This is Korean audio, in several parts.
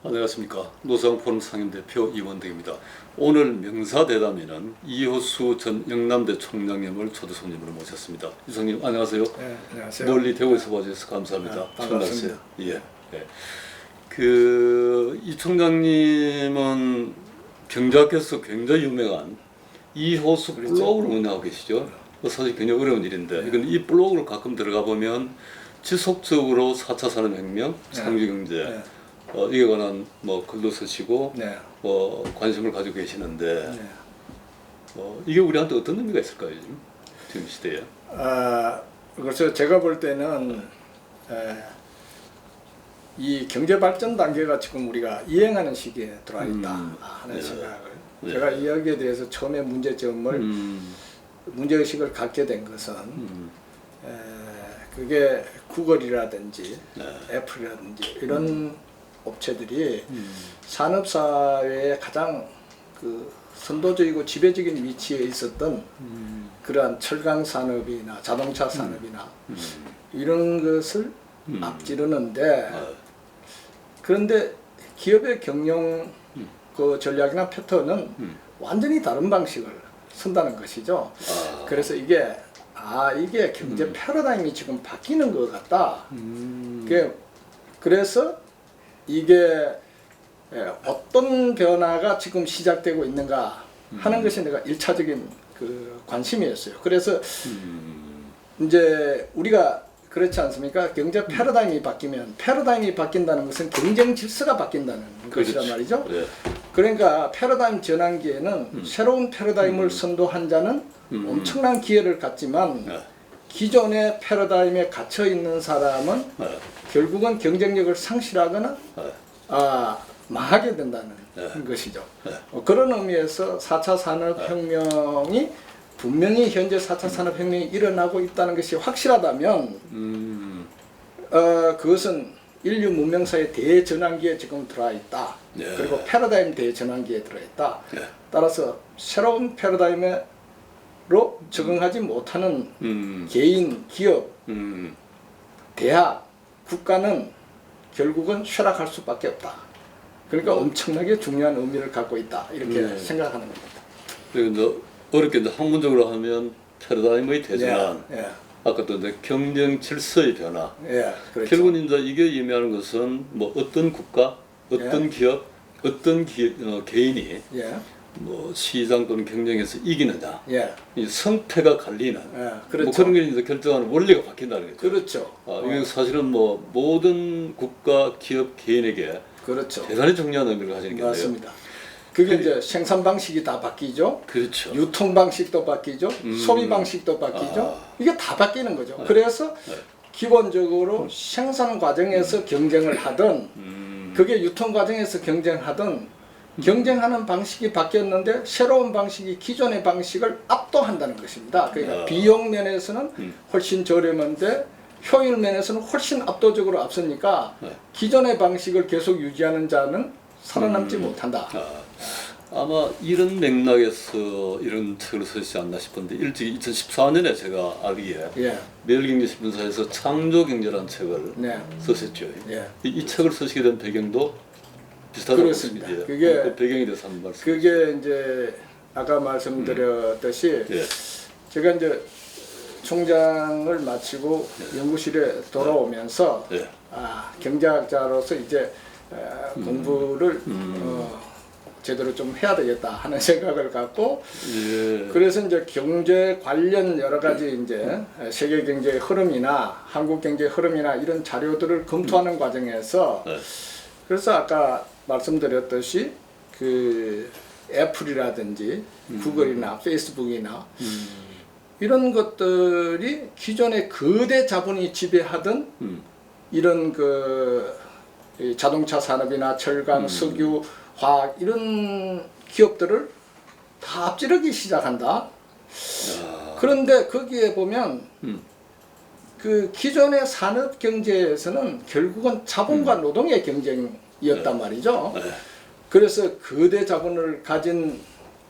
안녕하십니까. 노상포럼 상임대표 이원택입니다. 오늘 명사대담에는 이호수 전 영남대 총장님을 초대 손님으로 모셨습니다. 이총님 안녕하세요. 네, 안녕하세요. 멀리 대구에서 봐주셔서 감사합니다. 반갑습니다. 예. 네. 이 총장님은 경제학에서 굉장히 유명한 이호수 그렇죠. 블로그를 운영하고 계시죠. 사실 굉장히 어려운 일인데 이건 이 블로그를 가끔 들어가 보면 지속적으로 4차 산업혁명, 상주경제 이에 관한 글도 쓰시고 관심을 가지고 계시는데 이게 우리한테 어떤 의미가 있을까요? 지금 시대에? 그래서 제가 볼 때는 이 경제 발전 단계가 지금 우리가 이행하는 시기에 들어와 있다 하는 생각을 제가 이야기에 대해서 처음에 문제의식을 갖게 된 것은 그게 구글이라든지 애플이라든지 이런 업체들이 산업사회에 가장 그 선도적이고 지배적인 위치에 있었던 그러한 철강 산업이나 자동차 산업이나 이런 것을 앞지르는데 그런데 기업의 경영 그 전략이나 패턴은 완전히 다른 방식을 쓴다는 것이죠. 그래서 이게 경제 패러다임이 지금 바뀌는 것 같다. 그래서 이게 어떤 변화가 지금 시작되고 있는가 하는 것이 내가 1차적인 그 관심이었어요. 그래서 이제 우리가 그렇지 않습니까? 경제 패러다임이 바뀌면 패러다임이 바뀐다는 것은 경쟁 질서가 바뀐다는 것이란 말이죠. 그러니까 패러다임 전환기에는 새로운 패러다임을 선도한 자는 엄청난 기회를 갖지만 기존의 패러다임에 갇혀 있는 사람은 결국은 경쟁력을 상실하거나 망하게 된다는 것이죠. 그런 의미에서 4차 산업혁명이 분명히 현재 4차 산업혁명이 일어나고 있다는 것이 확실하다면 그것은 인류 문명사의 대전환기에 지금 들어와 있다. 그리고 패러다임 대전환기에 들어와 있다. 따라서 새로운 패러다임으로 적응하지 못하는 개인, 기업, 대학, 국가는 결국은 쇠락할 수밖에 없다. 그러니까 엄청나게 중요한 의미를 갖고 있다. 이렇게 생각하는 겁니다. 그리고 어렵게 학문적으로 하면 패러다임의 대전환, 아까도 이제 경쟁 질서의 변화. 그렇죠. 결국은 이제 이게 의미하는 것은 어떤 국가, 어떤 기업, 어떤 개인이 시장 또는 경쟁에서 이기느냐, 이 성패가 갈리는 그렇죠. 그런 게 이제 결정하는 원리가 바뀐다는 거죠. 그렇죠. 이게 사실은 모든 국가, 기업, 개인에게 그렇죠. 대단히 중요한 의미를 가지는 게 맞습니다. 그게 이제 생산 방식이 다 바뀌죠. 그렇죠. 유통 방식도 바뀌죠. 소비 방식도 바뀌죠. 이게 다 바뀌는 거죠. 그래서 기본적으로 생산 과정에서 경쟁을 하든 그게 유통 과정에서 경쟁하든 경쟁하는 방식이 바뀌었는데 새로운 방식이 기존의 방식을 압도한다는 것입니다. 그러니까 비용 면에서는 훨씬 저렴한데 효율 면에서는 훨씬 압도적으로 앞서니까 기존의 방식을 계속 유지하는 자는 살아남지 못한다. 아마 이런 맥락에서 이런 책을 쓰시지 않나 싶은데 일찍 2014년에 제가 알기에 매일경제신문사에서 창조경제라는 책을 쓰셨죠. 이 책을 쓰시게 된 배경도 비슷하다고 그렇습니다. 보십니다. 그게 그 배경에 대해서 한번 말씀. 그게 이제 아까 말씀드렸듯이 제가 이제 총장을 마치고 연구실에 돌아오면서 경제학자로서 이제 공부를 제대로 좀 해야 되겠다 하는 생각을 갖고 그래서 이제 경제 관련 여러 가지 이제 세계 경제의 흐름이나 한국 경제의 흐름이나 이런 자료들을 검토하는 과정에서 그래서 아까 말씀드렸듯이 그 애플이라든지 구글이나 페이스북이나 이런 것들이 기존의 거대 자본이 지배하던 이런 그 자동차 산업이나 철강, 석유, 화학 이런 기업들을 다 앞지르기 시작한다. 그런데 거기에 보면 그 기존의 산업 경제에서는 결국은 자본과 노동의 경쟁이었단 말이죠. 그래서 거대 자본을 가진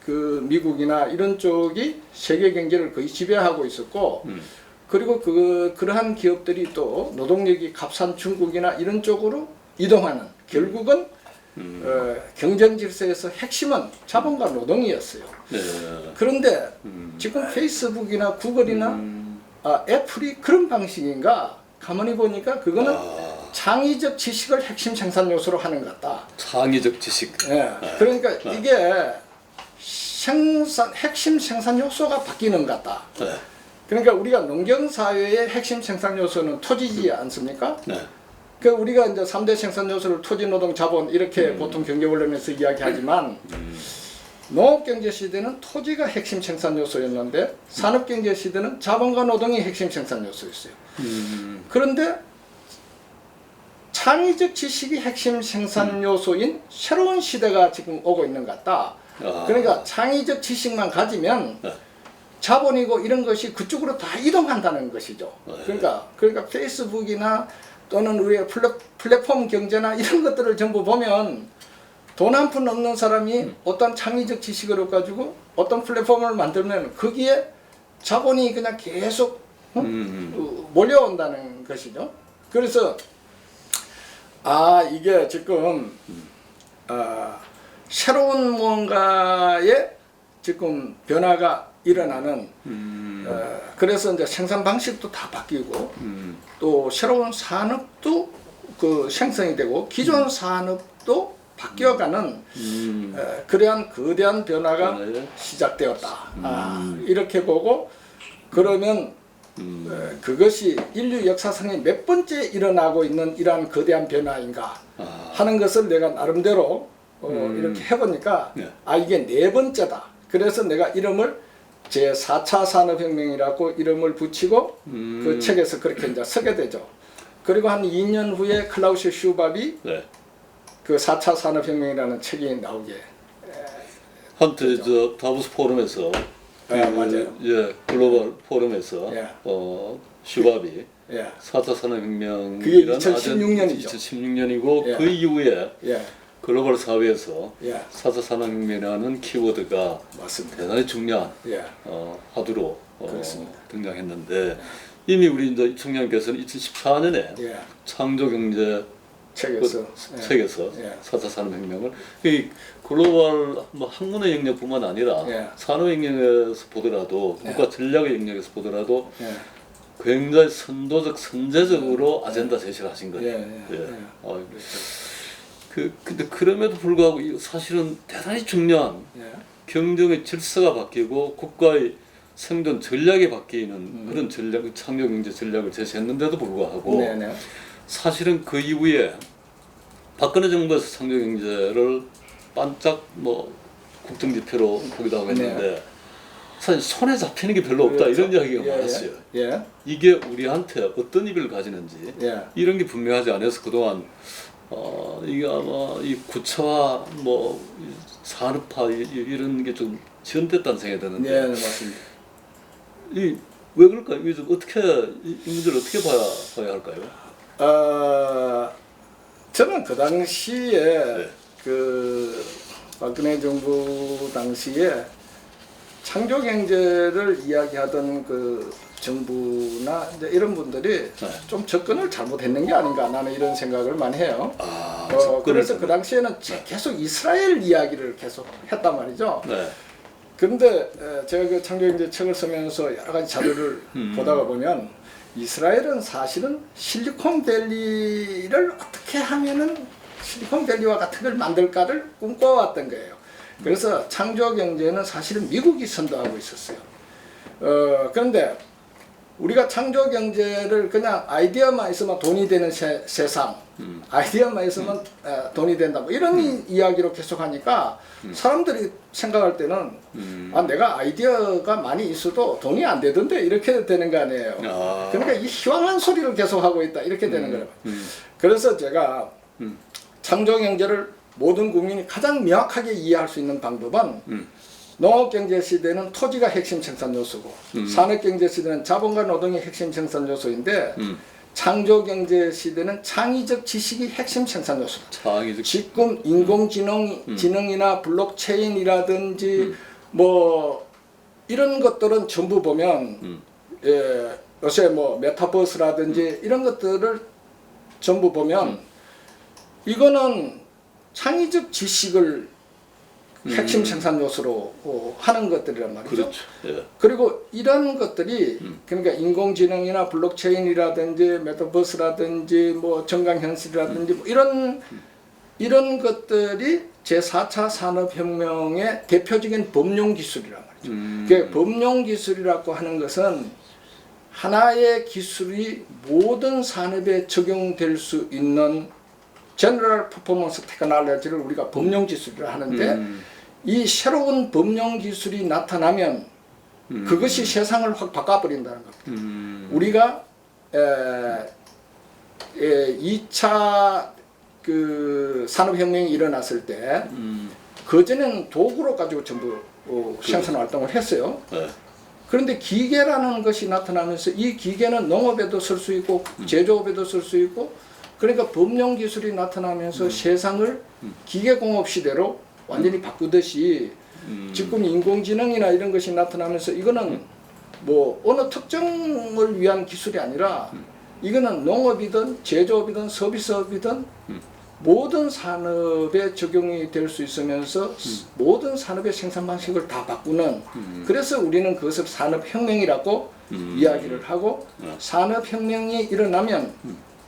그 미국이나 이런 쪽이 세계 경제를 거의 지배하고 있었고 그리고 그러한 기업들이 또 노동력이 값싼 중국이나 이런 쪽으로 이동하는 결국은 경쟁 질서에서 핵심은 자본과 노동이었어요. 네. 그런데 지금 페이스북이나 구글이나 애플이 그런 방식인가? 가만히 보니까 그거는 창의적 지식을 핵심 생산 요소로 하는 것 같다. 창의적 지식. 예. 그러니까 이게 핵심 생산 요소가 바뀌는 것 같다. 네. 그러니까 우리가 농경 사회의 핵심 생산 요소는 토지지 않습니까? 네. 그 우리가 이제 3대 생산 요소를 토지, 노동, 자본 이렇게 보통 경제 원론에서 이야기하지만 농업 경제 시대는 토지가 핵심 생산 요소였는데 산업 경제 시대는 자본과 노동이 핵심 생산 요소였어요. 그런데 창의적 지식이 핵심 생산 요소인 새로운 시대가 지금 오고 있는 것 같다. 그러니까 창의적 지식만 가지면 자본이고 이런 것이 그쪽으로 다 이동한다는 것이죠. 그러니까 페이스북이나 또는 우리의 플랫폼 경제나 이런 것들을 전부 보면 돈 한 푼 없는 사람이 어떤 창의적 지식을 가지고 어떤 플랫폼을 만들면 거기에 자본이 그냥 계속 몰려온다는 것이죠. 그래서 이게 지금 새로운 뭔가의 지금 변화가 일어나는 그래서 이제 생산 방식도 다 바뀌고 또 새로운 산업도 그 생성이 되고 기존 산업도 바뀌어가는 그러한 거대한 변화가 시작되었다. 이렇게 보고 그러면 그것이 인류 역사상에 몇 번째 일어나고 있는 이러한 거대한 변화인가 하는 것을 내가 나름대로 이렇게 해보니까 이게 네 번째다. 그래서 내가 이름을 제4차 산업혁명이라고 이름을 붙이고 그 책에서 그렇게 이제 쓰게 되죠. 그리고 한 2년 후에 클라우스 슈밥이 그 4차 산업혁명이라는 책이 나오게. 한때 저 다보스 포럼에서 맞아요. 글로벌 포럼에서 슈밥이 4차 그게 산업혁명이라는 2016년이죠. 2016년이고 그 이후에 글로벌 사회에서 4차 산업혁명이라는 키워드가 맞습니다. 대단히 중요한 화두로 그렇습니다. 등장했는데 이미 우리 이제 총장님께서는 2014년에 창조경제 책에서 4차 산업혁명을 이 글로벌 뭐 학문의 영역뿐만 아니라 산업 영역에서 보더라도 국가 전략의 영역에서 보더라도 굉장히 선도적 선제적으로 아젠다 제시를 하신 거예요. 근데 그럼에도 불구하고 사실은 대단히 중요한 경쟁의 질서가 바뀌고 국가의 생존 전략이 바뀌는 그런 전략, 창조경제 전략을 제시했는데도 불구하고 사실은 그 이후에 박근혜 정부에서 창조경제를 반짝 뭐 국정지표로 보기도 하고 했는데 사실 손에 잡히는 게 별로 없다 이런 이야기가 많았어요. 이게 우리한테 어떤 의미를 가지는지 이런 게 분명하지 않아서 그동안 이게 아마 이 구체화 뭐 산업화 이런 게 좀 지연됐다는 생각이 드는데 맞습니다. 왜 그럴까요? 이게 좀 어떻게 이 문제를 어떻게 봐야 할까요? 저는 그 당시에 그 박근혜 정부 당시에 창조 경제를 이야기하던 그 정부나 이제 이런 분들이 좀 접근을 잘못했는 게 아닌가 나는 이런 생각을 많이 해요. 그래서 그 당시에는 계속 이스라엘 이야기를 계속 했단 말이죠. 그런데 제가 그 창조경제 책을 쓰면서 여러 가지 자료를 보다가 보면 이스라엘은 사실은 실리콘밸리를 어떻게 하면은 실리콘밸리와 같은 걸 만들까를 꿈꿔왔던 거예요. 그래서 창조경제는 사실은 미국이 선도하고 있었어요. 그런데 우리가 창조경제를 그냥 아이디어만 있으면 돈이 되는 세상, 아이디어만 있으면 돈이 된다 뭐 이런 이야기로 계속 하니까 사람들이 생각할 때는 내가 아이디어가 많이 있어도 돈이 안 되던데 이렇게 되는 거 아니에요. 그러니까 이 희망한 소리를 계속 하고 있다 이렇게 되는 거예요. 그래서 제가 창조경제를 모든 국민이 가장 명확하게 이해할 수 있는 방법은 농업경제 시대는 토지가 핵심 생산 요소고 산업경제 시대는 자본과 노동이 핵심 생산 요소인데 창조경제 시대는 창의적 지식이 핵심 생산 요소. 지금 인공지능이나 블록체인이라든지 뭐 이런 것들은 전부 보면 요새 뭐 메타버스라든지 이런 것들을 전부 보면 이거는 창의적 지식을 핵심 생산 요소로 하는 것들이란 말이죠. 그렇죠. 예. 그리고 이런 것들이 그러니까 인공지능이나 블록체인이라든지 메타버스라든지 뭐 정강현실이라든지 뭐 이런 것들이 제4차 산업혁명의 대표적인 범용 기술이란 말이죠. 그 범용 기술이라고 하는 것은 하나의 기술이 모든 산업에 적용될 수 있는 제너럴 퍼포먼스 테크놀로지를 우리가 범용 기술이라 하는데 이 새로운 범용 기술이 나타나면 그것이 세상을 확 바꿔버린다는 겁니다. 우리가 2차 그 산업혁명이 일어났을 때 그전에는 도구로 가지고 전부 생산 활동을 했어요. 네. 그런데 기계라는 것이 나타나면서 이 기계는 농업에도 쓸 수 있고 제조업에도 쓸 수 있고 그러니까 범용 기술이 나타나면서 세상을 기계공업 시대로 완전히 바꾸듯이 지금 인공지능이나 이런 것이 나타나면서 이거는 뭐 어느 특정을 위한 기술이 아니라 이거는 농업이든 제조업이든 서비스업이든 모든 산업에 적용이 될 수 있으면서 모든 산업의 생산 방식을 다 바꾸는 그래서 우리는 그것을 산업혁명이라고 이야기를 하고 산업혁명이 일어나면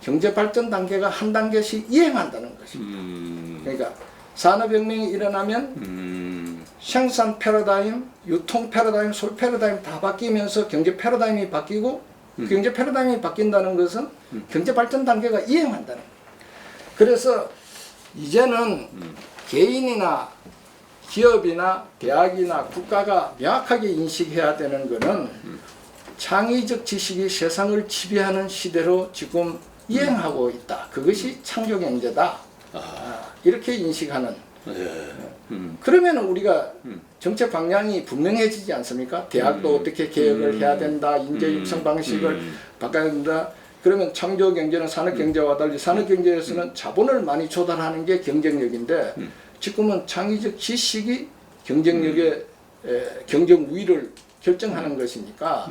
경제발전 단계가 한 단계씩 이행한다는 것입니다. 그러니까 산업혁명이 일어나면 생산 패러다임, 유통 패러다임, 소비 패러다임 다 바뀌면서 경제 패러다임이 바뀌고 경제 패러다임이 바뀐다는 것은 경제발전 단계가 이행한다는 거예요. 그래서 이제는 개인이나 기업이나 대학이나 국가가 명확하게 인식해야 되는 것은 창의적 지식이 세상을 지배하는 시대로 지금 이행하고 있다. 그것이 창조경제다. 이렇게 인식하는. 그러면 우리가 정책 방향이 분명해지지 않습니까? 대학도 어떻게 개혁을 해야 된다. 인재 육성 방식을 바꿔야 된다. 그러면 창조경제는 산업경제와 달리 산업경제에서는 자본을 많이 조달하는 게 경쟁력인데 지금은 창의적 지식이 경쟁력의 경쟁 우위를 결정하는 것이니까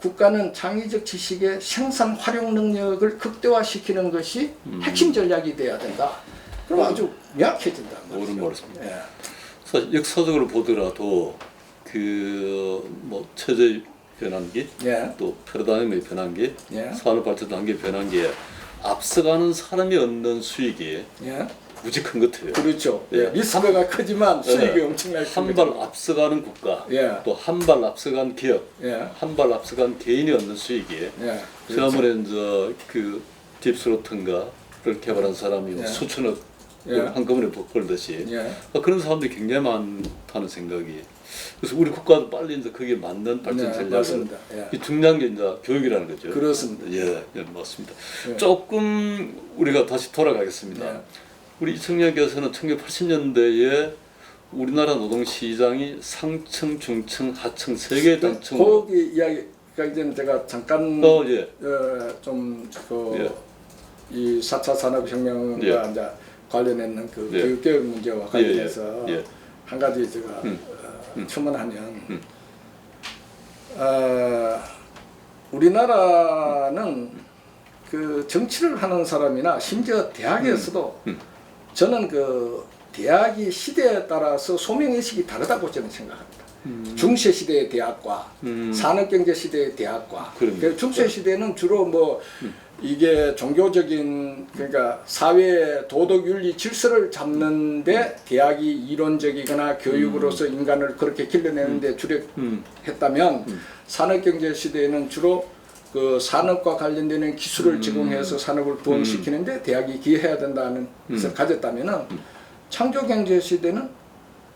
국가는 창의적 지식의 생산 활용 능력을 극대화시키는 것이 핵심 전략이 돼야 된다. 그럼 아주 명확해진다. 옳은 말씀입니다. 예. 사실 역사적으로 보더라도 그 뭐 체제 변환기, 예. 또 패러다임의 변환기, 예. 산업 발전 단계 변환기에 앞서가는 사람이 얻는 수익이 예. 무지 큰 것 같아요. 그렇죠. 예. 리스크가 크지만 수익이 예. 엄청나게 한 발 앞서가는 국가, 예. 또 한 발 앞서간 기업, 예. 한 발 앞서간 개인이 얻는 수익이 예. 지난번에 이제 그 딥스로튼가를 개발한 사람이 예. 수천억 예. 한꺼번에 벌듯이 예. 그런 사람들이 굉장히 많다는 생각이. 그래서 우리 국가도 빨리 이제 거기에 맞는 발전 네, 전략을. 맞습니다. 예. 이 중요한 게 이제 교육이라는 거죠. 그렇습니다. 예, 예 맞습니다. 예. 조금 우리가 다시 돌아가겠습니다. 예. 우리 이청약께서는 1980년대에 우리나라 노동시장이 상층, 중층, 하층 세 개의 단층으로. 거기 이야기가 이제는 제가 잠깐 예. 이 4차 산업혁명과 예. 이제 관련했는 그 예. 교육 문제와 관련해서 예. 한 가지 제가 첨언하면 우리나라는 그 정치를 하는 사람이나 심지어 대학에서도 저는 그 대학이 시대에 따라서 소명의식이 다르다고 저는 생각합니다. 중세 시대의 대학과 산업경제 시대의 대학과 중세 시대는 주로 뭐 이게 종교적인 그러니까 사회 도덕 윤리 질서를 잡는데 대학이 이론적이거나 교육으로서 인간을 그렇게 길러내는데 주력했다면 산업경제 시대에는 주로 그 산업과 관련되는 기술을 제공해서 산업을 부흥시키는데 대학이 기여해야 된다는 것을 가졌다면은 창조경제 시대는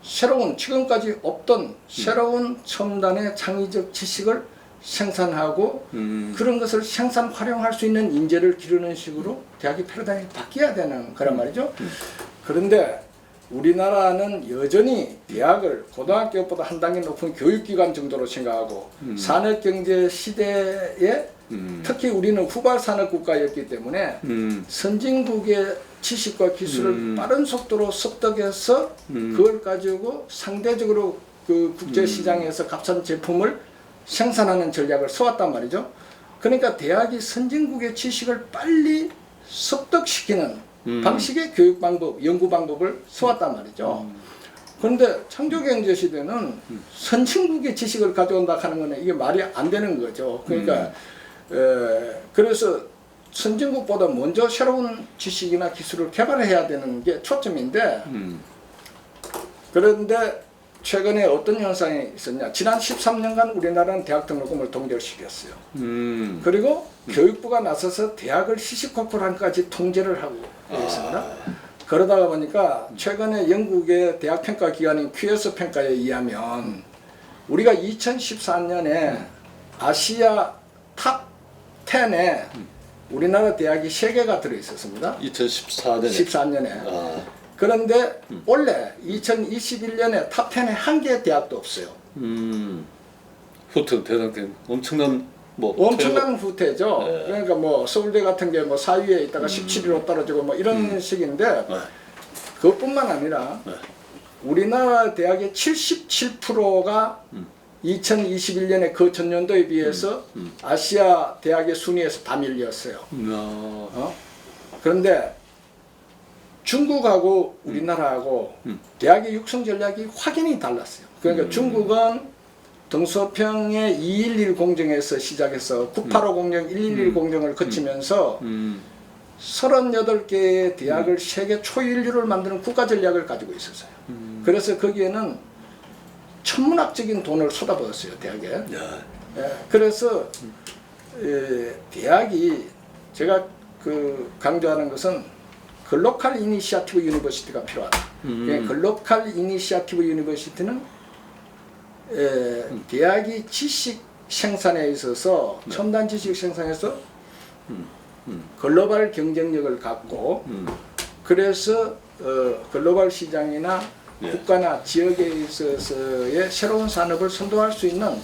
새로운 지금까지 없던 새로운 첨단의 창의적 지식을 생산하고 그런 것을 생산 활용할 수 있는 인재를 기르는 식으로 대학의 패러다임이 바뀌어야 되는 거란 말이죠. 그런데 우리나라는 여전히 대학을 고등학교보다 한 단계 높은 교육기관 정도로 생각하고 산업경제 시대에 특히 우리는 후발산업국가였기 때문에 선진국의 지식과 기술을 빠른 속도로 습득해서 그걸 가지고 상대적으로 그 국제시장에서 값싼 제품을 생산하는 전략을 써왔단 말이죠. 그러니까 대학이 선진국의 지식을 빨리 습득시키는 방식의 교육 방법, 연구 방법을 써왔단 말이죠. 그런데 창조경제 시대는 선진국의 지식을 가져온다 하는 거는 이게 말이 안 되는 거죠. 그러니까 그래서 선진국보다 먼저 새로운 지식이나 기술을 개발해야 되는 게 초점인데 그런데 최근에 어떤 현상이 있었냐. 지난 13년간 우리나라는 대학 등록금을 동결시켰어요. 그리고 교육부가 나서서 대학을 시시콜콜한까지 통제를 하고 있습니다. 그러다가 보니까 최근에 영국의 대학 평가 기관인 QS 평가에 의하면 우리가 2014년에 아시아 탑 10에 우리나라 대학이 3개가 들어있었습니다. 2014년에. 그런데 원래 2021년에 탑 10에 한 개의 대학도 없어요. 후퇴 대단한 엄청난 엄청난 후퇴죠. 네. 그러니까 뭐 서울대 같은 게 뭐 4위에 있다가 17위로 떨어지고 뭐 이런 식인데 그것뿐만 아니라 우리나라 대학의 77%가 2021년에 그 전년도에 비해서 아시아 대학의 순위에서 다 밀렸어요. 그런데 중국하고 우리나라하고 대학의 육성 전략이 확연히 달랐어요. 그러니까 중국은 등소평의 211 공정에서 시작해서 985 공정, 111 공정을 거치면서 38개의 대학을 세계 초일류를 만드는 국가 전략을 가지고 있었어요. 그래서 거기에는 천문학적인 돈을 쏟아부었어요, 대학에. 그래서 대학이 제가 강조하는 것은 글로컬 이니시아티브 유니버시티가 필요하다. 글로컬 이니시아티브 유니버시티는 대학이 지식 생산에 있어서 첨단 지식 생산에서 글로벌 경쟁력을 갖고 그래서 글로벌 시장이나 국가나 지역에 있어서의 새로운 산업을 선도할 수 있는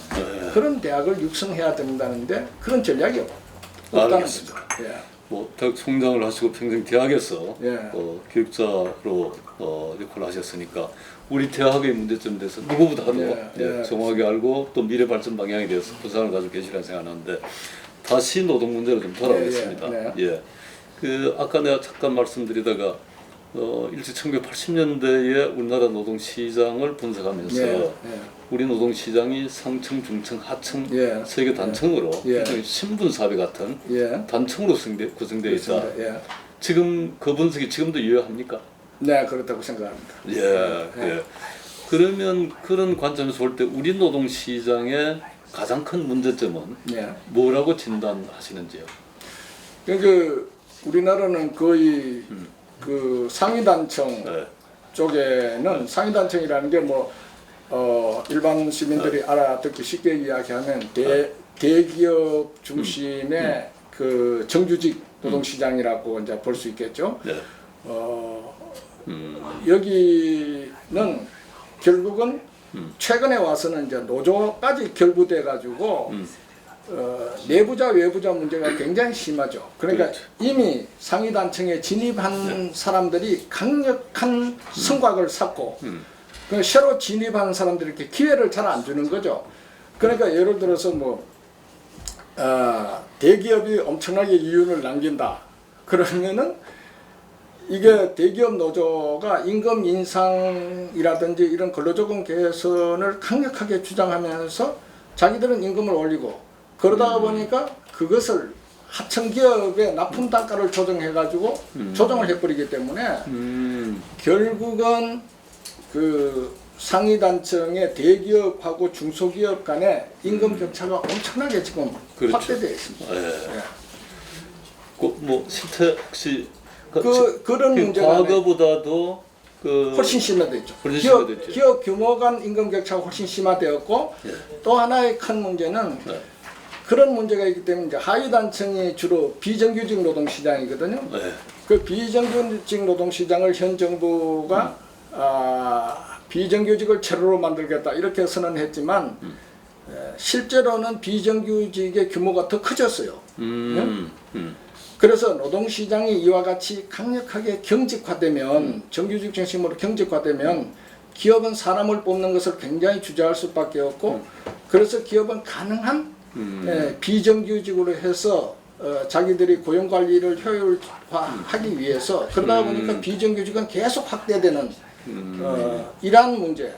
그런 대학을 육성해야 된다는데 그런 전략이 없다는 거죠. 대학 총장을 하시고 평생 대학에서 교육자로 역할을 하셨으니까 우리 대학의 문제점에 대해서 누구보다도 정확하게 알고 또 미래 발전 방향에 대해서 구상을 가지고 계시라는 생각하는데 다시 노동 문제로 좀 돌아오겠습니다. 아까 내가 잠깐 말씀드리다가 일찍 1980년대에 우리나라 노동 시장을 분석하면서 우리 노동 시장이 상층, 중층, 하층 세 개 단층으로 신분사회 같은 단층으로 구성되어 있다. 지금 그 분석이 지금도 유효합니까? 네, 그렇다고 생각합니다. 그러면 그런 관점에서 볼 때 우리 노동 시장의 가장 큰 문제점은 뭐라고 진단하시는지요? 그러니까 우리나라는 거의 그 상위단층 쪽에는 상위단층이라는 게 뭐 일반 시민들이 알아듣기 쉽게 이야기하면 대기업 중심의 그 정규직 노동시장이라고 이제 볼 수 있겠죠. 여기는 결국은 최근에 와서는 이제 노조까지 결부돼 가지고 내부자 외부자 문제가 굉장히 심하죠. 그러니까 이미 상위 단층에 진입한 사람들이 강력한 성곽을 쌓고 새로 진입하는 사람들에게 기회를 잘 안 주는 거죠. 그러니까 예를 들어서 뭐 대기업이 엄청나게 이윤을 남긴다. 그러면은 이게 대기업 노조가 임금 인상이라든지 이런 근로조건 개선을 강력하게 주장하면서 자기들은 임금을 올리고 그러다 보니까 그것을 하청기업의 납품 단가를 조정해가지고 조정을 해버리기 때문에 결국은 그 상위 단층의 대기업하고 중소기업 간의 임금 격차가 엄청나게 지금 확대되어 있습니다. 뭐 실태 혹시 그런 문제가 과거보다도 훨씬 심화됐죠. 심화됐죠. 기업 규모 간 임금 격차가 훨씬 심화되었고 또 하나의 큰 문제는 그런 문제가 있기 때문에 이제 하위 단층이 주로 비정규직 노동 시장이거든요. 그 비정규직 노동 시장을 현 정부가 비정규직을 제로로 만들겠다 이렇게 선언했지만 실제로는 비정규직의 규모가 더 커졌어요. 그래서 노동시장이 이와 같이 강력하게 경직화되면 정규직 중심으로 경직화되면 기업은 사람을 뽑는 것을 굉장히 주저할 수밖에 없고 그래서 기업은 가능한 비정규직으로 해서 자기들이 고용 관리를 효율화하기 위해서 그러다 보니까 비정규직은 계속 확대되는 이러한 문제.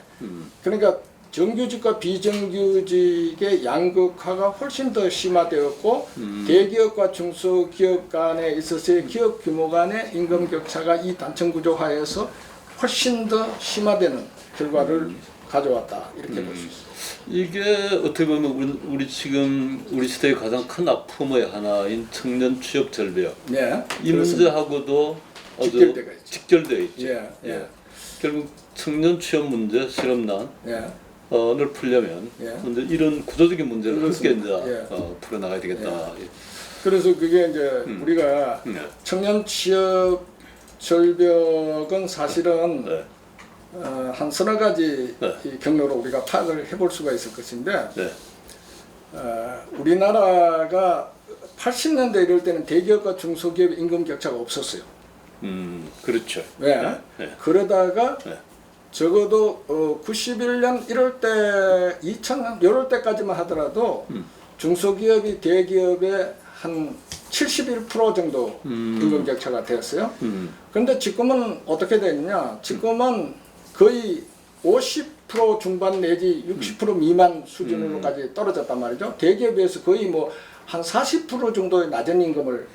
그러니까 정규직과 비정규직의 양극화가 훨씬 더 심화되었고 대기업과 중소기업 간에 있어서의 기업 규모 간의 임금 격차가 이 단층 구조화에서 훨씬 더 심화되는 결과를 가져왔다 이렇게 볼 수 있습니다. 이게 어떻게 보면 우리 지금 우리 시대의 가장 큰 아픔의 하나인 청년 취업 절벽. 네, 이 문제하고도 아주 직결되어 있죠. 결국 청년 취업 문제, 실업난 을 풀려면 이제 이런 구조적인 문제를 함께 이제 풀어나가야 되겠다. 그래서 그게 이제 우리가 청년 취업 절벽은 사실은 한 서너 가지 이 경로로 우리가 파악을 해볼 수가 있을 것인데 우리나라가 80년대 이럴 때는 대기업과 중소기업 임금 격차가 없었어요. 그렇죠. 그러다가 적어도 91년 이럴 때 2000년 이럴 때까지만 하더라도 중소기업이 대기업의 한 71% 정도 임금 격차가 되었어요. 그런데 지금은 어떻게 되느냐? 지금은 거의 50% 중반 내지 60% 미만 수준으로까지 떨어졌단 말이죠. 대기업에 비해서 거의 뭐 한 40% 정도의 낮은 임금을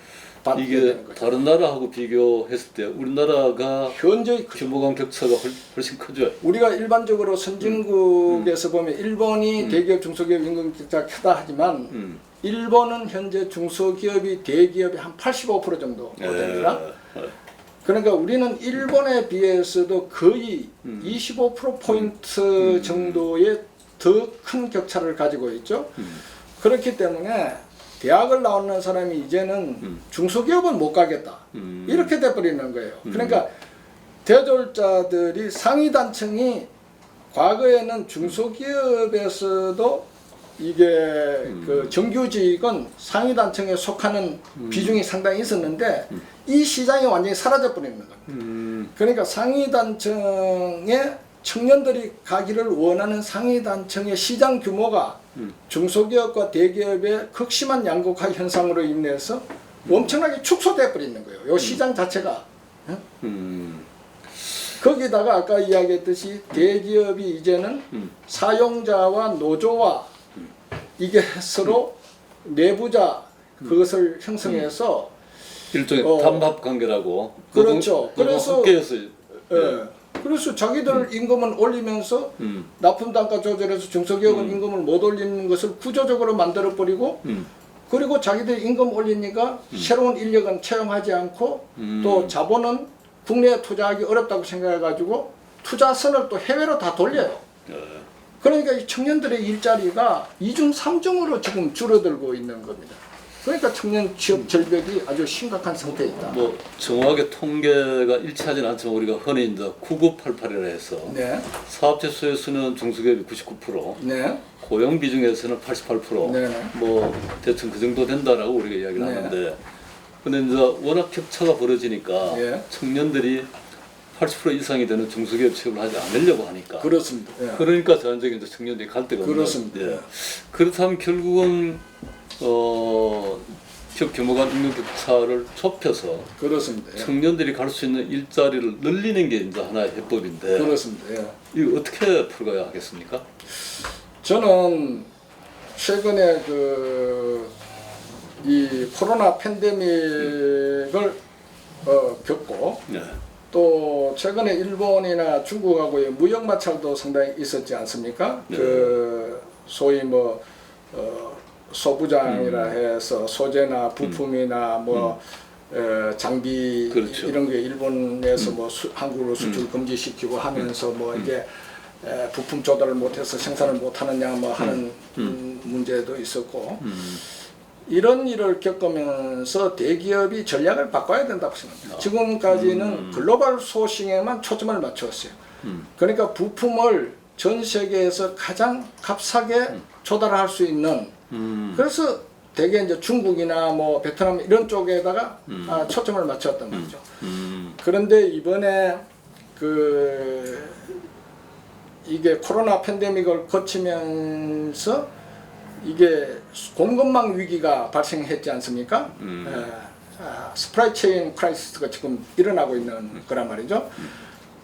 받게 이게 되는 거죠. 다른 나라하고 비교했을 때 우리나라가 현재 규모 간 격차가 훨씬 크죠. 우리가 일반적으로 선진국에서 보면 일본이 대기업 중소기업 임금 격차가 크다 하지만 일본은 현재 중소기업이 대기업의 한 85% 정도 됩니다. 그러니까 우리는 일본에 비해서도 거의 25%포인트 정도의 더 큰 격차를 가지고 있죠. 그렇기 때문에 대학을 나오는 사람이 이제는 중소기업은 못 가겠다. 이렇게 돼버리는 거예요. 그러니까 대졸자들이 상위 단층이 과거에는 중소기업에서도 이게 그 정규직은 상위 단층에 속하는 비중이 상당히 있었는데 이 시장이 완전히 사라져 버리는 겁니다. 그러니까 상위 단층에 청년들이 가기를 원하는 상위 단층의 시장 규모가 중소기업과 대기업의 극심한 양극화 현상으로 인해서 엄청나게 축소돼 버리는 거예요. 이 시장 자체가. 거기다가 아까 이야기했듯이 대기업이 이제는 사용자와 노조와 이게 서로 내부자 그것을 형성해서 일종의 단합 관계라고. 그렇죠. 그래서 예. 그래서 자기들 임금을 올리면서 납품 단가 조절해서 중소기업은 임금을 못 올리는 것을 구조적으로 만들어 버리고 그리고 자기들 임금 올리니까 새로운 인력은 채용하지 않고 또 자본은 국내에 투자하기 어렵다고 생각해 가지고 투자선을 또 해외로 다 돌려요. 그러니까 이 청년들의 일자리가 2중 3중으로 지금 줄어들고 있는 겁니다. 그러니까 청년 취업 절벽이 아주 심각한 상태에 있다. 뭐 정확하게 통계가 일치하지는 않지만 우리가 흔히 이제 9988이라 해서 사업체 수에서는 중소기업이 99%, 고용 비중에서는 88%, 뭐 대충 그 정도 된다라고 우리가 이야기를 하는데, 근데 이제 워낙 격차가 벌어지니까 청년들이 80% 이상이 되는 중소기업 취업을 하지 않으려고 하니까. 그렇습니다. 그러니까 자연적인 이제 청년들이 갈 데가 없는. 그렇습니다. 그렇다면 결국은 기업 규모 간 임금 격차를 좁혀서 그렇습니다. 청년들이 갈 수 있는 일자리를 늘리는 게 이제 하나의 해법인데. 그렇습니다. 이거 어떻게 풀어가야 하겠습니까? 저는 최근에 이 코로나 팬데믹을 겪고 또 최근에 일본이나 중국하고의 무역 마찰도 상당히 있었지 않습니까? 그 소위 뭐 소부장이라 해서 소재나 부품이나 뭐 장비 그렇죠. 이런 게 일본에서 뭐 한국으로 수출 금지시키고 하면서 뭐 이게 부품 조달을 못해서 생산을 못하느냐 뭐 하는 문제도 있었고 이런 일을 겪으면서 대기업이 전략을 바꿔야 된다고 생각합니다. 지금까지는 글로벌 소싱에만 초점을 맞추었어요. 그러니까 부품을 전 세계에서 가장 값싸게 조달할 수 있는 그래서 대개 이제 중국이나 뭐 베트남 이런 쪽에다가 초점을 맞췄던 거죠. 그런데 이번에 이게 코로나 팬데믹을 거치면서 이게 공급망 위기가 발생했지 않습니까? 스프라이 체인 크라이시스가 지금 일어나고 있는 거란 말이죠.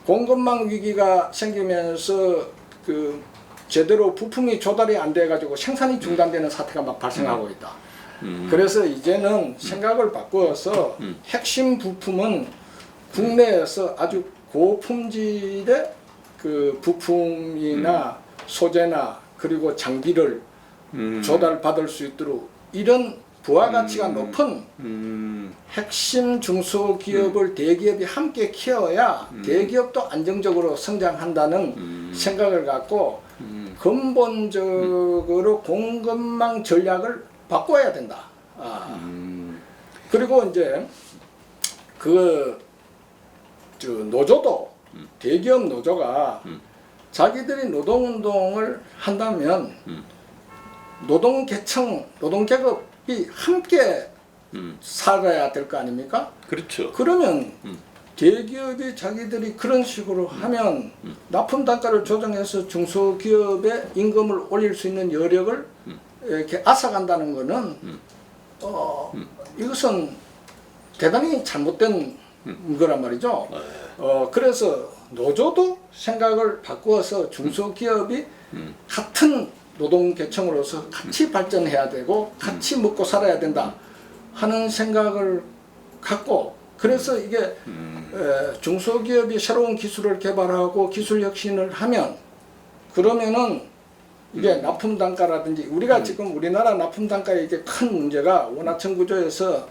공급망 위기가 생기면서 그 제대로 부품이 조달이 안 돼 가지고 생산이 중단되는 사태가 막 발생하고 있다. 그래서 이제는 생각을 바꾸어서 핵심 부품은 국내에서 아주 고품질의 그 부품이나 소재나 그리고 장비를 조달받을 수 있도록 이런 부가가치가 높은 핵심 중소기업을 대기업이 함께 키워야 대기업도 안정적으로 성장한다는 생각을 갖고 근본적으로 공급망 전략을 바꿔야 된다. 그리고 이제 노조도 대기업 노조가 자기들이 노동운동을 한다면 노동계층, 노동계급이 함께 살아야 될 거 아닙니까? 그렇죠. 그러면 대기업이 자기들이 그런 식으로 하면 납품 단가를 조정해서 중소기업의 임금을 올릴 수 있는 여력을 이렇게 앗아간다는 거는 이것은 대단히 잘못된 거란 말이죠. 그래서 노조도 생각을 바꾸어서 중소기업이 같은 노동계층으로서 같이 발전해야 되고 같이 먹고 살아야 된다 하는 생각을 갖고, 그래서 이게 중소기업이 새로운 기술을 개발하고 기술 혁신을 하면 그러면은 이게 납품 단가라든지 우리가 지금 우리나라 납품 단가의 이게 큰 문제가 원화청 구조에서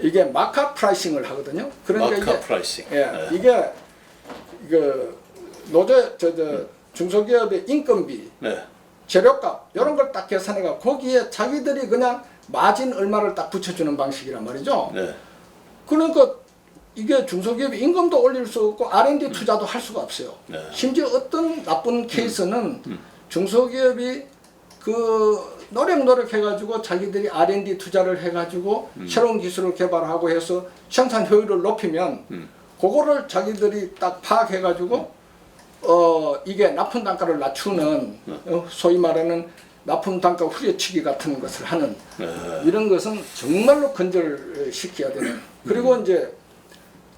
이게 마크업 프라이싱을 하거든요. 그러니까 마크업 프라이싱. 이게 노조 중소기업의 인건비, 재료값 이런 걸 딱 계산해가 거기에 자기들이 그냥 마진 얼마를 딱 붙여주는 방식이란 말이죠. 그러니까 이게 중소기업이 임금도 올릴 수 없고 R&D 투자도 할 수가 없어요. 심지어 어떤 나쁜 케이스는 중소기업이 노력해가지고 자기들이 R&D 투자를 해가지고 새로운 기술을 개발하고 해서 생산 효율을 높이면 그거를 자기들이 딱 파악해가지고 이게 납품 단가를 낮추는 소위 말하는 납품 단가 후려치기 같은 것을 하는 이런 것은 정말로 근절시켜야 되는. 그리고 이제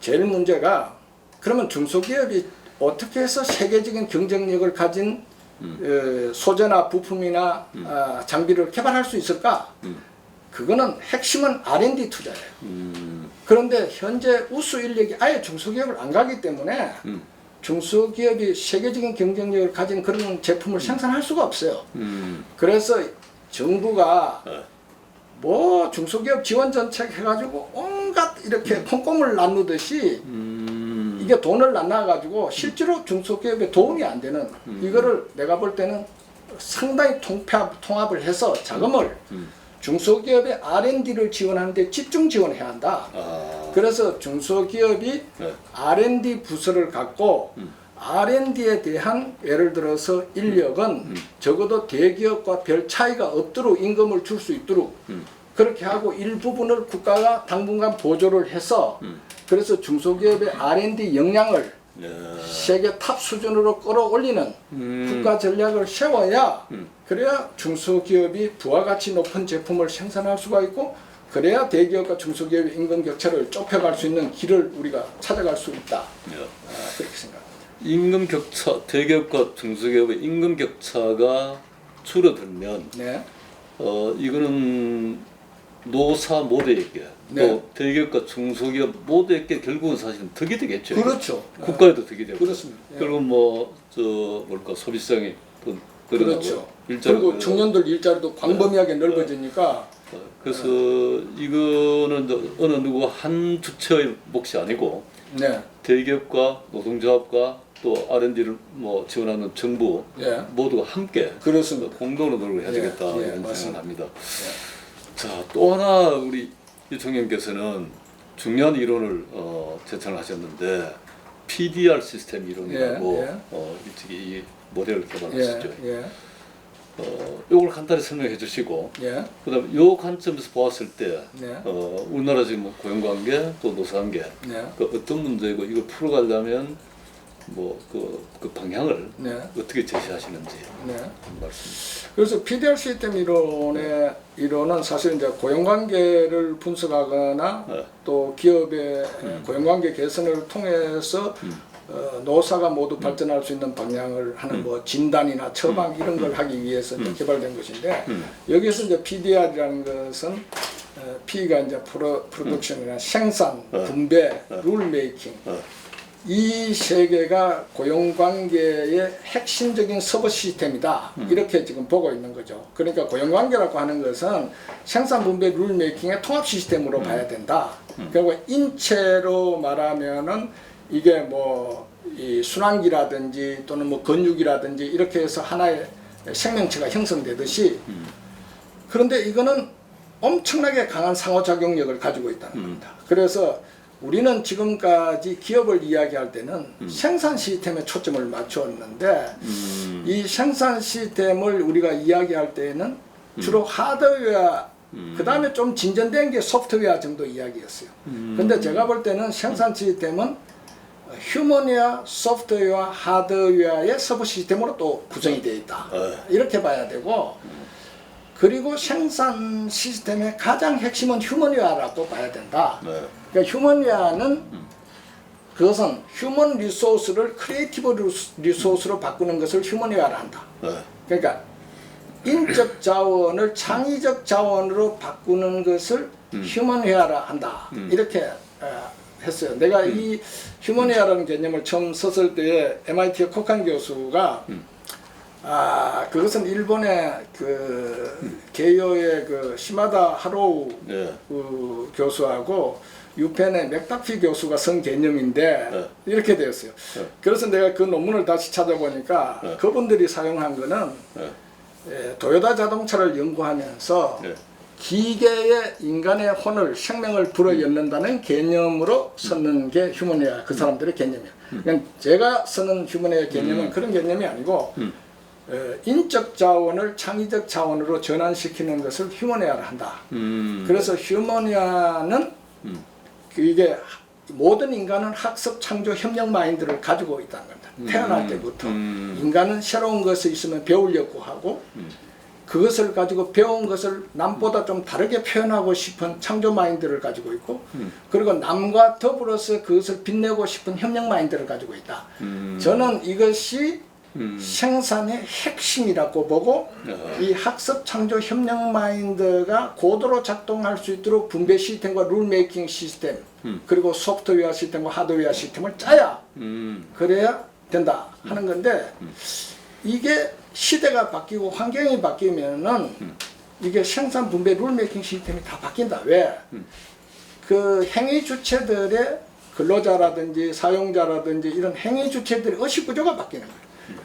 제일 문제가 그러면 중소기업이 어떻게 해서 세계적인 경쟁력을 가진 소재나 부품이나 장비를 개발할 수 있을까? 그거는 핵심은 R&D 투자예요. 그런데 현재 우수 인력이 아예 중소기업을 안 가기 때문에 중소기업이 세계적인 경쟁력을 가진 그런 제품을 생산할 수가 없어요. 그래서 정부가 뭐 중소기업 지원 정책 해가지고 온갖 이렇게 콩고물 나누듯이 이게 돈을 나눠가지고 실제로 중소기업에 도움이 안 되는 이거를 내가 볼 때는 상당히 통합을 해서 자금을 중소기업의 R&D를 지원하는데 집중 지원해야 한다. 그래서 중소기업이 R&D 부서를 갖고 R&D에 대한 예를 들어서 인력은 적어도 대기업과 별 차이가 없도록 임금을 줄 수 있도록 그렇게 하고 일부분을 국가가 당분간 보조를 해서 그래서 중소기업의 R&D 역량을 세계 탑 수준으로 끌어올리는 국가 전략을 세워야 그래야 중소기업이 부가가치 높은 제품을 생산할 수가 있고 그래야 대기업과 중소기업의 임금 격차를 좁혀갈 수 있는 길을 우리가 찾아갈 수 있다. 그렇게 생각합니다. 임금 격차, 대기업과 중소기업의 임금 격차가 줄어들면 이거는 노사 모두에게 또 대기업과 중소기업 모두에게 결국은 사실은 덕이 되겠죠. 그렇죠. 국가에도 덕이 되고. 그렇습니다. 그리고 소비성이 또 늘어나고. 그렇죠. 그리고 청년들 일자리도 광범위하게 넓어지니까. 그래서 이거는 어느 누구 한 주체의 몫이 아니고 대기업과 노동조합과 또 R&D를 지원하는 정부 모두가 함께 그렇습니다. 공동으로 노력을 해야 되겠다 이런 생각을 합니다. 자, 또 하나 우리 이청님께서는 중요한 이론을 제창을 하셨는데 PDR 시스템 이론이라고 일찍이 이 모델을 개발하셨죠. 요걸 간단히 설명해 주시고 그다음에 요 관점에서 보았을 때 우리나라 지금 고용관계 또 노사관계 그 어떤 문제고 이걸 풀어가려면 그 방향을 네. 어떻게 제시하시는지 네. 말씀. 그래서 PDR 시스템 이론의 이론은 사실 이제 고용관계를 분석하거나 또 기업의 고용관계 개선을 통해서 노사가 모두 발전할 수 있는 방향을 하는 뭐 진단이나 처방 이런 걸 하기 위해서 이제 개발된 것인데 여기서 이제 PDR이라는 것은 P가 이제 프로덕션이나 생산, 분배, 룰 메이킹 이 세 개가 고용관계의 핵심적인 서버 시스템이다. 이렇게 지금 보고 있는 거죠. 그러니까 고용관계라고 하는 것은 생산, 분배, 룰 메이킹의 통합 시스템으로 봐야 된다. 그리고 인체로 말하면은 이게 뭐 이 순환기라든지 또는 뭐 근육이라든지 이렇게 해서 하나의 생명체가 형성되듯이 그런데 이거는 엄청나게 강한 상호작용력을 가지고 있다는 겁니다. 그래서 우리는 지금까지 기업을 이야기할 때는 생산 시스템에 초점을 맞추었는데 이 생산 시스템을 우리가 이야기할 때는 주로 하드웨어 그 다음에 좀 진전된 게 소프트웨어 정도 이야기였어요. 근데 제가 볼 때는 생산 시스템은 휴먼웨어, 소프트웨어, 하드웨어의 서브 시스템으로 또 구성이 되어 있다. 이렇게 봐야 되고 그리고 생산 시스템의 가장 핵심은 휴먼웨어라고 봐야 된다. 그러니까 휴먼웨어는 그것은 휴먼 리소스를 크리에이티브 리소스로 바꾸는 것을 휴먼웨어라 한다. 그러니까 인적 자원을 창의적 자원으로 바꾸는 것을 휴먼웨어라 한다. 이렇게 했어요. 내가 이 휴먼웨어라는 개념을 처음 썼을 때에 MIT의 코칸 교수가 그것은 일본의 그 게이오의 그 시마다 하로우 그 교수하고 유펜의 맥다피 교수가 쓴 개념인데 이렇게 되었어요. 그래서 내가 그 논문을 다시 찾아보니까 그분들이 사용한 거는 도요타 자동차를 연구하면서 기계에 인간의 혼을 생명을 불어넣는다는 개념으로 쓰는 게 휴먼웨어 그 사람들의 개념이에요. 그러니까 제가 쓰는 휴먼웨어 개념은 그런 개념이 아니고 인적 자원을 창의적 자원으로 전환시키는 것을 휴먼웨어라 한다. 그래서 휴먼웨어는 이게 모든 인간은 학습, 창조, 협력 마인드를 가지고 있다는 겁니다. 태어날 때부터 인간은 새로운 것이 있으면 배우려고 하고 그것을 가지고 배운 것을 남보다 좀 다르게 표현하고 싶은 창조 마인드를 가지고 있고 그리고 남과 더불어서 그것을 빛내고 싶은 협력 마인드를 가지고 있다. 저는 이것이 생산의 핵심이라고 보고 이 학습, 창조, 협력 마인드가 고도로 작동할 수 있도록 분배 시스템과 룰 메이킹 시스템 그리고 소프트웨어 시스템과 하드웨어 시스템을 짜야 그래야 된다 하는 건데 이게 시대가 바뀌고 환경이 바뀌면은 이게 생산 분배 룰 메이킹 시스템이 다 바뀐다. 왜? 그 행위 주체들의 근로자라든지 사용자라든지 이런 행위 주체들의 의식 구조가 바뀌는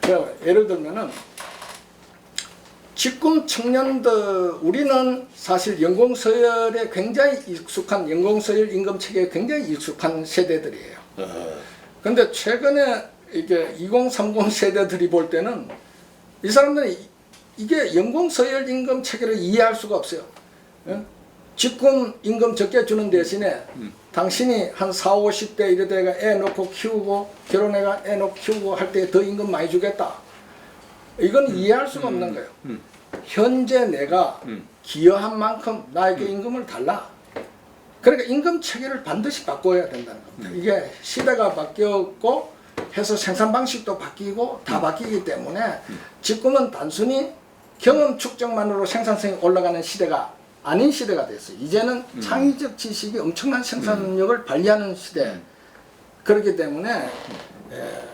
거예요. 예를 들면은 지금 청년들 우리는 사실 연공서열에 굉장히 익숙한 연공서열 임금 체계에 굉장히 익숙한 세대들이에요. 근데 최근에 이게 2030 세대들이 볼 때는 이 사람들은 이게 연공서열 임금 체계를 이해할 수가 없어요. 직군 임금 적게 주는 대신에 당신이 한 40, 50대 이래다가 애 놓고 키우고 결혼해가 애 놓고 키우고 할 때 더 임금 많이 주겠다. 이건 이해할 수가 없는 거예요. 현재 내가 기여한 만큼 나에게 임금을 달라. 그러니까 임금 체계를 반드시 바꿔야 된다는 겁니다. 이게 시대가 바뀌었고 해서 생산 방식도 바뀌고 다 바뀌기 때문에 지금은 단순히 경험 축적만으로 생산성이 올라가는 시대가 아닌 시대가 됐어요. 이제는 창의적 지식이 엄청난 생산력을 발휘하는 시대. 그렇기 때문에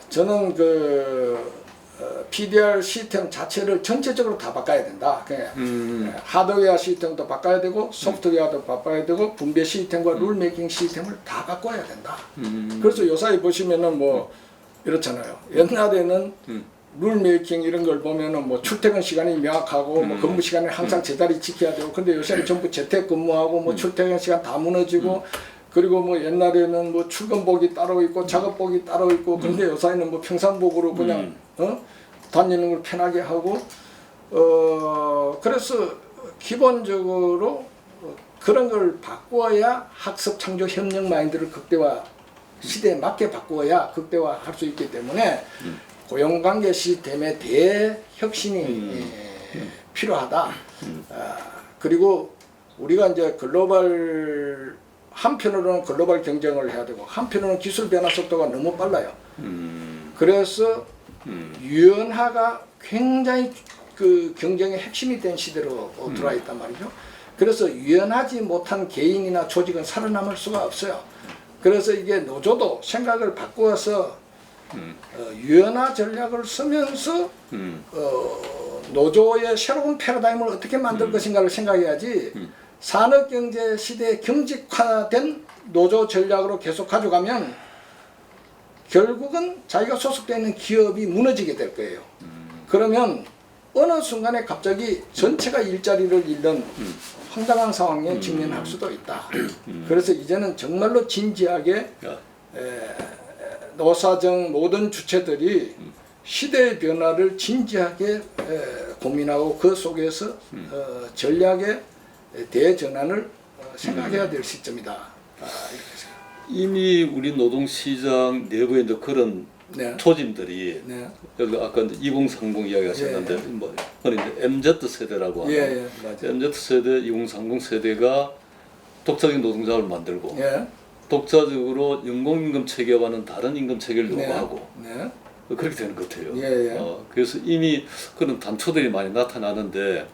저는 그 PDR 시스템 자체를 전체적으로 다 바꿔야 된다. 하드웨어 시스템도 바꿔야 되고 소프트웨어도 바꿔야 되고 분배 시스템과 룰 메이킹 시스템을 다 바꿔야 된다. 그래서 요사이 보시면은 뭐 이렇잖아요. 옛날에는 룰 메이킹 이런 걸 보면은 뭐 출퇴근 시간이 명확하고 뭐 근무 시간을 항상 제자리 지켜야 되고 근데 요새는 전부 재택 근무하고 뭐 출퇴근 시간 다 무너지고 그리고 뭐 옛날에는 뭐 출근복이 따로 있고 작업복이 따로 있고 근데 요새는 뭐 평상복으로 그냥 다니는 걸 편하게 하고 그래서 기본적으로 그런 걸 바꿔야 학습 창조 협력 마인드를 극대화 시대에 맞게 바꾸어야 극대화할 수 있기 때문에 고용관계 시스템의 대혁신이 필요하다. 그리고 우리가 이제 글로벌 한편으로는 글로벌 경쟁을 해야 되고 한편으로는 기술 변화 속도가 너무 빨라요. 그래서 유연화가 굉장히 그 경쟁의 핵심이 된 시대로 들어와 있단 말이죠. 그래서 유연하지 못한 개인이나 조직은 살아남을 수가 없어요. 그래서 이게 노조도 생각을 바꾸어서 유연화 전략을 쓰면서 노조의 새로운 패러다임을 어떻게 만들 것인가를 생각해야지 산업경제 시대에 경직화된 노조 전략으로 계속 가져가면 결국은 자기가 소속되어 있는 기업이 무너지게 될 거예요. 그러면 어느 순간에 갑자기 전체가 일자리를 잃는 황당한 상황에 직면할 수도 있다. 그래서 이제는 정말로 진지하게 노사정 모든 주체들이 시대의 변화를 진지하게 고민하고 그 속에서 전략의 대전환을 생각해야 될 시점이다. 이렇게 생각합니다. 이미 우리 노동시장 내부에 이제 그런 네. 조짐들이 네. 여기 아까 이제 2030 이야기하셨는데 뭐 그건 이제 MZ 세대라고 하는 맞아요. MZ 세대, 2030 세대가 독자적인 노동자를 만들고 예. 독자적으로 연공임금 체계와는 다른 임금 체계를 요구하고 네. 그렇게 되는 것 같아요. 예. 그래서 이미 그런 단초들이 많이 나타나는데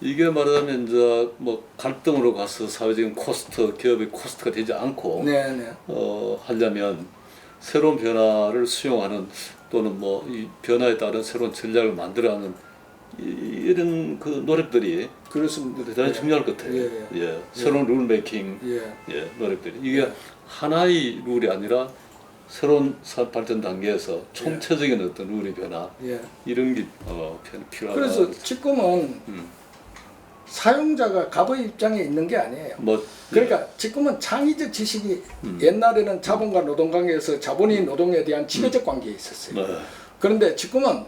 이게 말하자면 이제 뭐 갈등으로 가서 사회적인 코스트, 기업의 코스트가 되지 않고 네. 하려면 새로운 변화를 수용하는 또는 뭐 이 변화에 따른 새로운 전략을 만들어가는 이런 그 노력들이 그렇습니다. 대단히 중요할 것 같아요. 새로운 룰 메이킹 노력들이 이게 하나의 룰이 아니라 새로운 발전 단계에서 총체적인 어떤 룰의 변화 이런 게 필요하다. 그래서 지금은 사용자가 갑의 입장에 있는 게 아니에요. 그러니까 지금은 창의적 지식이 옛날에는 자본과 노동 관계에서 자본이 노동에 대한 지배적 관계에 있었어요. 그런데 지금은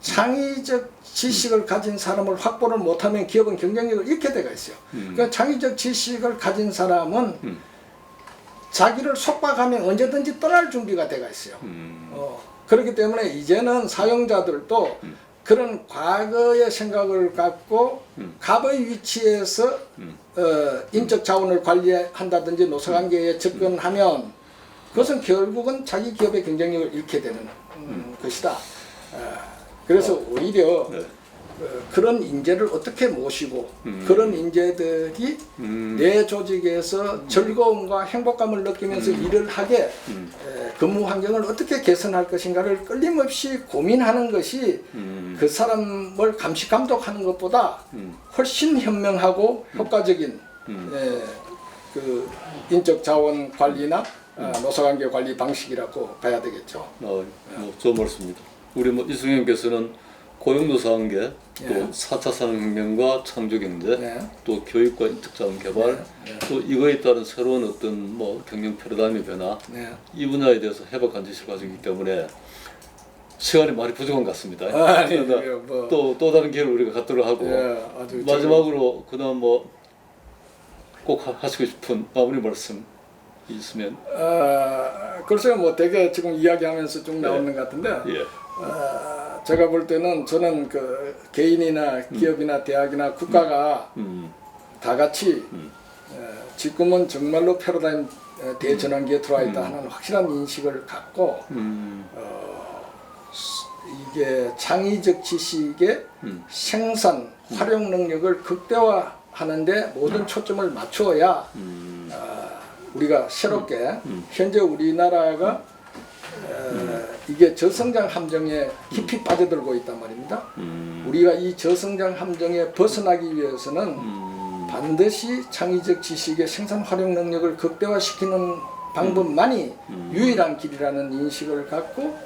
창의적 지식을 가진 사람을 확보를 못하면 기업은 경쟁력을 잃게 되어 있어요. 그러니까 창의적 지식을 가진 사람은 자기를 속박하면 언제든지 떠날 준비가 되어 있어요. 그렇기 때문에 이제는 사용자들도 그런 과거의 생각을 갖고 갑의 위치에서 인적 자원을 관리한다든지 노사관계에 접근하면 그것은 결국은 자기 기업의 경쟁력을 잃게 되는 것이다. 그래서 오히려 그런 인재를 어떻게 모시고 그런 인재들이 내 조직에서 즐거움과 행복감을 느끼면서 일을 하게 근무 환경을 어떻게 개선할 것인가를 끊임없이 고민하는 것이 그 사람을 감시 감독하는 것보다 훨씬 현명하고 효과적인 그 인적 자원 관리나 노사관계 관리 방식이라고 봐야 되겠죠. 좋은 말씀입니다. 우리 뭐 이승현께서는 고용노사관계, 또 4차 산업혁명과 창조경제, 또 교육과 인적자원 개발, 또 이거에 따른 새로운 어떤 뭐 경영 패러다임의 변화, 이 분야에 대해서 해박한 지식을 가지고 있기 때문에 시간이 많이 부족한 것 같습니다. 또 다른 기회를 우리가 갖도록 하고 마지막으로 그다음 뭐 꼭 하시고 싶은 마무리 말씀 있으면. 글쎄요, 뭐 되게 지금 이야기하면서 쭉 나오는 것 같은데. 제가 볼 때는 저는 그 개인이나 기업이나 대학이나 국가가 다 같이 지금은 정말로 패러다임 대전환기에 들어와 있다 하는 확실한 인식을 갖고 이게 창의적 지식의 생산 활용 능력을 극대화하는데 모든 초점을 맞추어야 우리가 새롭게 현재 우리나라가 이게 저성장 함정에 깊이 빠져들고 있단 말입니다. 우리가 이 저성장 함정에 벗어나기 위해서는 반드시 창의적 지식의 생산 활용 능력을 극대화시키는 방법만이 유일한 길이라는 인식을 갖고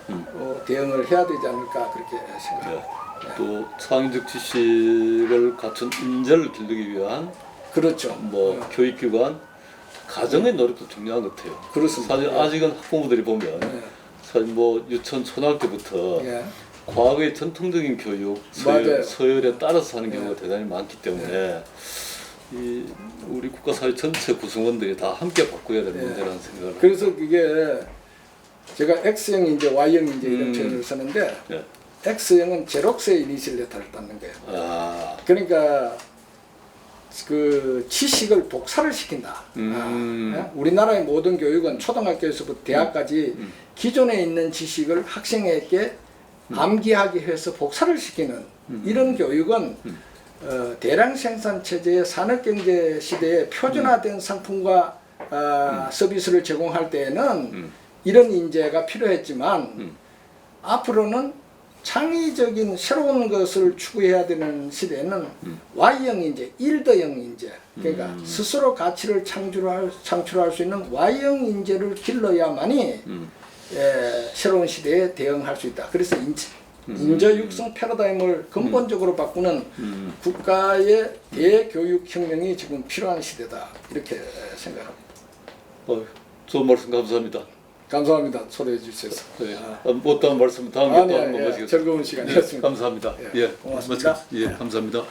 대응을 해야 되지 않을까 그렇게 생각합니다. 또 창의적 지식을 갖춘 인재를 기르기 위한 그렇죠. 뭐 교육기관, 가정의 노력도 중요한 것 같아요. 그렇습니다. 사실 아직은 학부모들이 보면 사실 뭐 유치원 초등학교부터 과거의 전통적인 교육 서열에 따라서 하는 경우가 대단히 많기 때문에 이 우리 국가사회 전체 구성원들이 다 함께 바꿔야 되는 문제라는 생각을. 그래서 그게 제가 X형 인재, Y형 인재 이런 표현을 쓰는데 X형은 제록스의 이니셜레터를 닦는 거예요. 아. 그러니까 그 지식을 독사를 시킨다. 우리나라의 모든 교육은 초등학교에서부터 대학까지 기존에 있는 지식을 학생에게 암기하게 해서 복사를 시키는 이런 교육은 대량 생산 체제의 산업경제 시대에 표준화된 상품과 서비스를 제공할 때에는 이런 인재가 필요했지만 앞으로는 창의적인 새로운 것을 추구해야 되는 시대에는 Y형 인재, 일더형 인재, 그러니까 스스로 가치를 창출할 수 있는 Y형 인재를 길러야만이 새로운 시대에 대응할 수 있다. 그래서 인재 육성 패러다임을 근본적으로 바꾸는 국가의 대교육 혁명이 지금 필요한 시대다. 이렇게 생각합니다. 좋은 말씀 감사합니다. 감사합니다. 초대해 주셔서. 네. 못다한 말씀 다음에 또 한번 모시겠습니다. 즐거운 시간이었습니다. 감사합니다. 고맙습니다. 감사합니다.